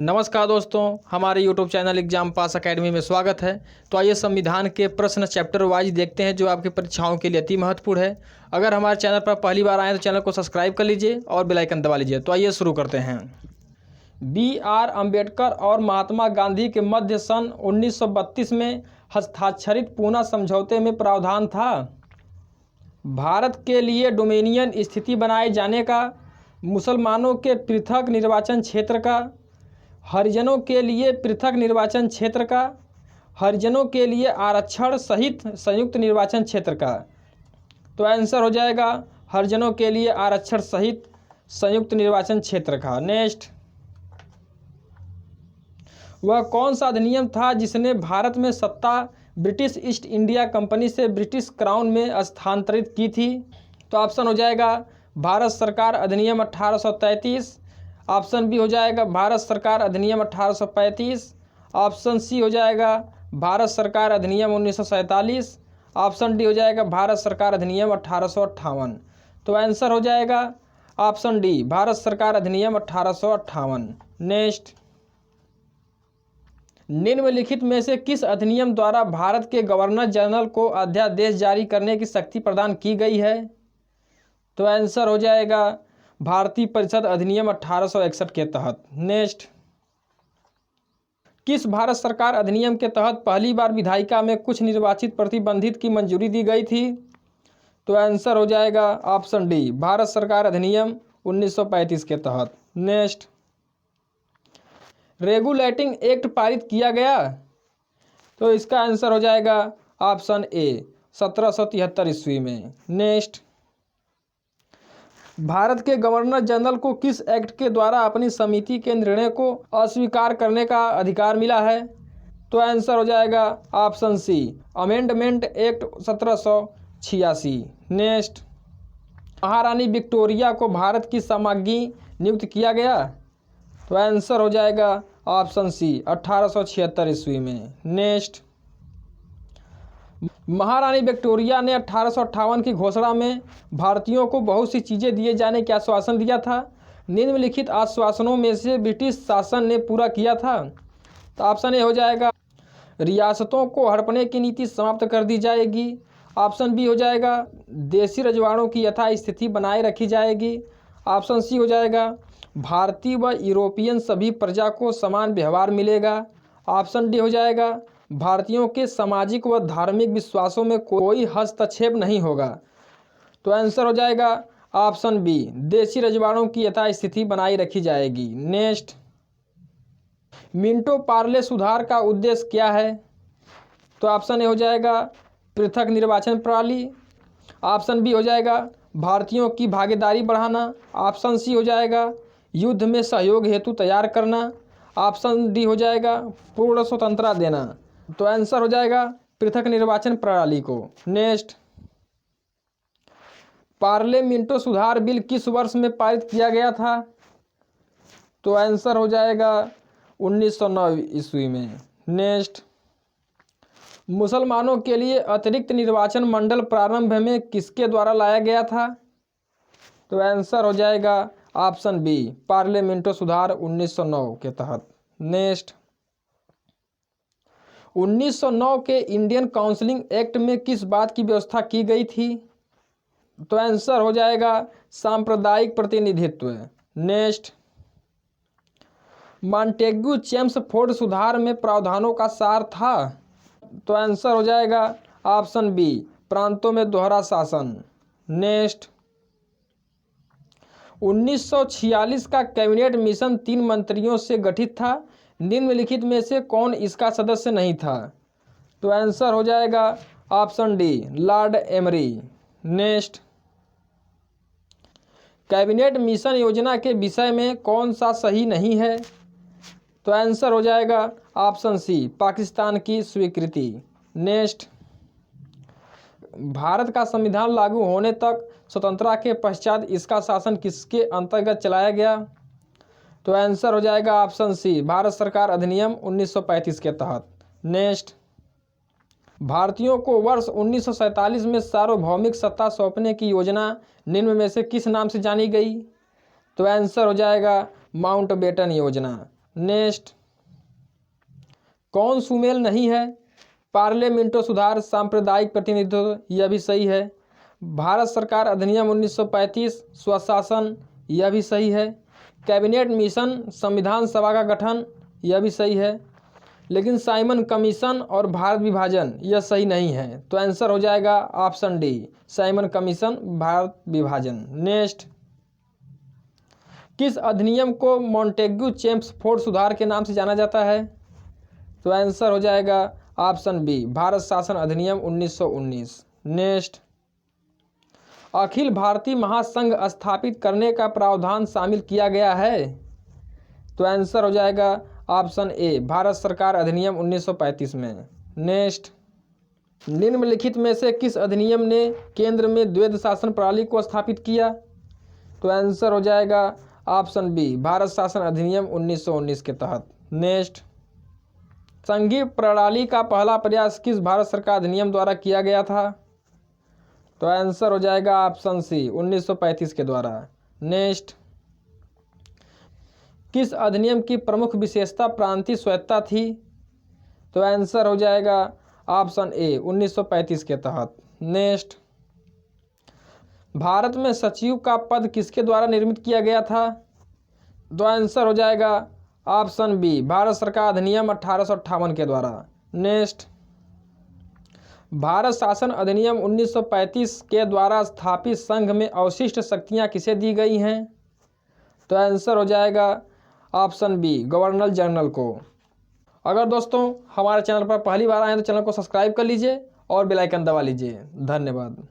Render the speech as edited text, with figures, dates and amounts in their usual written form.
नमस्कार दोस्तों, हमारे YouTube चैनल एग्जाम पास अकेडमी में स्वागत है। तो आइए संविधान के प्रश्न चैप्टर वाइज देखते हैं जो आपकी परीक्षाओं के लिए अति महत्वपूर्ण है। अगर हमारे चैनल पर पहली बार आए तो चैनल को सब्सक्राइब कर लीजिए और बेल आइकन दबा लीजिए। तो आइए शुरू करते हैं। B.R. अम्बेडकर और महात्मा गांधी के मध्य सन 1932 में हस्ताक्षरित पूना समझौते में प्रावधान था भारत के लिए डोमिनियन स्थिति बनाए जाने का, मुसलमानों के पृथक निर्वाचन क्षेत्र का, हरिजनों के लिए पृथक निर्वाचन क्षेत्र का, हरिजनों के लिए आरक्षण सहित संयुक्त निर्वाचन क्षेत्र का। तो आंसर हो जाएगा हरिजनों के लिए आरक्षण सहित संयुक्त निर्वाचन क्षेत्र का। नेक्स्ट, वह कौन सा अधिनियम था जिसने भारत में सत्ता ब्रिटिश ईस्ट इंडिया कंपनी से ब्रिटिश क्राउन में स्थानांतरित की थी? तो ऑप्शन हो जाएगा भारत सरकार अधिनियम 1833, ऑप्शन बी हो जाएगा भारत सरकार अधिनियम 1835, ऑप्शन सी हो जाएगा भारत सरकार अधिनियम 1947, ऑप्शन डी हो जाएगा भारत सरकार अधिनियम 1858। तो आंसर हो जाएगा ऑप्शन डी भारत सरकार अधिनियम 1858। नेक्स्ट, निम्नलिखित में से किस अधिनियम द्वारा भारत के गवर्नर जनरल को अध्यादेश जारी करने की शक्ति प्रदान की गई है? तो आंसर हो जाएगा भारतीय परिषद अधिनियम 1861 के तहत। नेक्स्ट, किस भारत सरकार अधिनियम के तहत पहली बार विधायिका में कुछ निर्वाचित प्रतिबंधित की मंजूरी दी गई थी? तो आंसर हो जाएगा ऑप्शन डी भारत सरकार अधिनियम 1935 के तहत। नेक्स्ट, रेगुलेटिंग एक्ट पारित किया गया? तो इसका आंसर हो जाएगा ऑप्शन ए 1773 ईस्वी में। नेक्स्ट, भारत के गवर्नर जनरल को किस एक्ट के द्वारा अपनी समिति के निर्णय को अस्वीकार करने का अधिकार मिला है? तो आंसर हो जाएगा option C amendment act 1786। Next, महारानी विक्टोरिया को भारत की सम्राज्ञी नियुक्त किया गया? तो आंसर हो जाएगा ऑप्शन सी 1876 ईस्वी में। नेक्स्ट, महारानी विक्टोरिया ने 1858 की घोषणा में भारतीयों को बहुत सी चीज़ें दिए जाने का आश्वासन दिया था। निम्नलिखित आश्वासनों में से ब्रिटिश शासन ने पूरा किया था? तो ऑप्शन ए हो जाएगा रियासतों को हड़पने की नीति समाप्त कर दी जाएगी, ऑप्शन बी हो जाएगा देशी रजवाड़ों की यथास्थिति बनाए रखी जाएगी, ऑप्शन सी हो जाएगा भारतीय व यूरोपियन सभी प्रजा को समान व्यवहार मिलेगा, ऑप्शन डी हो जाएगा भारतीयों के सामाजिक व धार्मिक विश्वासों में कोई हस्तक्षेप नहीं होगा। तो आंसर हो जाएगा ऑप्शन बी देशी रजवाड़ों की यथास्थिति बनाई रखी जाएगी। नेक्स्ट, मिंटो पार्ले सुधार का उद्देश्य क्या है? तो ऑप्शन ए हो जाएगा पृथक निर्वाचन प्रणाली, ऑप्शन बी हो जाएगा भारतीयों की भागीदारी बढ़ाना, ऑप्शन सी हो जाएगा युद्ध में सहयोग हेतु तैयार करना, ऑप्शन डी हो जाएगा पूर्ण स्वतंत्रता देना। तो आंसर हो जाएगा पृथक निर्वाचन प्रणाली को। नेक्स्ट, पार्लियामेंटो सुधार बिल किस वर्ष में पारित किया गया था? तो आंसर हो जाएगा 1909 ईस्वी में। नेक्स्ट, मुसलमानों के लिए अतिरिक्त निर्वाचन मंडल प्रारंभ में किसके द्वारा लाया गया था? तो आंसर हो जाएगा ऑप्शन बी पार्लियामेंटो सुधार 1909 के तहत। नेक्स्ट, 1909 के इंडियन काउंसिलिंग एक्ट में किस बात की व्यवस्था की गई थी? तो आंसर हो जाएगा सांप्रदायिक प्रतिनिधित्व। नेक्स्ट, मॉन्टेग्यू चेम्सफोर्ड सुधार में प्रावधानों का सार था? तो आंसर हो जाएगा ऑप्शन बी प्रांतों में दोहरा शासन। नेक्स्ट, 1946 का कैबिनेट मिशन 3 मंत्रियों से गठित था। निम्नलिखित में से कौन इसका सदस्य नहीं था? तो आंसर हो जाएगा option D Lord emery. Next, cabinet mission योजना के विषय में कौन सा सही नहीं है? तो आंसर हो जाएगा ऑप्शन सी पाकिस्तान की स्वीकृति। नेक्स्ट, भारत का संविधान लागू होने तक स्वतंत्रता के पश्चात इसका शासन किसके अंतर्गत चलाया गया? तो आंसर हो जाएगा ऑप्शन सी भारत सरकार अधिनियम 1935 के तहत। नेक्स्ट, भारतीयों को वर्ष 1947 में सार्वभौमिक सत्ता सौंपने की योजना निम्न में से किस नाम से जानी गई? तो आंसर हो जाएगा माउंटबेटन योजना। नेक्स्ट, कौन सुमेल नहीं है? पार्लियामेंटो सुधार, सांप्रदायिक प्रतिनिधित्व, यह भी सही है। भारत सरकार अधिनियम 1935, स्वशासन, यह भी सही है। कैबिनेट मिशन, संविधान सभा का गठन, यह भी सही है। लेकिन साइमन कमीशन और भारत विभाजन यह सही नहीं है, तो आंसर हो जाएगा option D, Simon commission, Bharat विभाजन। नेक्स्ट, किस अधिनियम को मॉन्टेग्यू चेम्सफोर्ड सुधार के नाम से जाना जाता है? तो आंसर हो जाएगा ऑप्शन बी, भारत शासन अधिनियम 1919। नेक्स्ट, अखिल भारतीय महासंघ स्थापित करने का प्रावधान शामिल किया गया है? तो आंसर हो जाएगा ऑप्शन ए, भारत सरकार अधिनियम 1935 में। नेक्स्ट, निम्नलिखित में से किस अधिनियम ने केंद्र में द्वैध शासन प्रणाली को स्थापित किया? तो आंसर हो जाएगा ऑप्शन बी, भारत शासन अधिनियम 1919 के तहत। नेक्स्ट, संघीय प्रणाली का पहला प्रयास किस भारत सरकार अधिनियम द्वारा किया गया था? तो आंसर हो जाएगा ऑप्शन सी, 1935 के द्वारा। नेक्स्ट, किस अधिनियम की प्रमुख विशेषता प्रांतीय स्वायत्तता थी? तो आंसर हो जाएगा ऑप्शन ए, 1935 के तहत। नेक्स्ट, भारत में सचिव का पद किसके द्वारा निर्मित किया गया था? तो आंसर हो जाएगा ऑप्शन बी, भारत सरकार अधिनियम 1858 के द्वारा। नेक्स्ट, भारत शासन अधिनियम 1935 के द्वारा स्थापित संघ में अवशिष्ट शक्तियां किसे दी गई हैं? तो आंसर हो जाएगा ऑप्शन बी, गवर्नर जनरल को। अगर दोस्तों हमारे चैनल पर पहली बार आए तो चैनल को सब्सक्राइब कर लीजिए और बेल आइकन दबा लीजिए। धन्यवाद।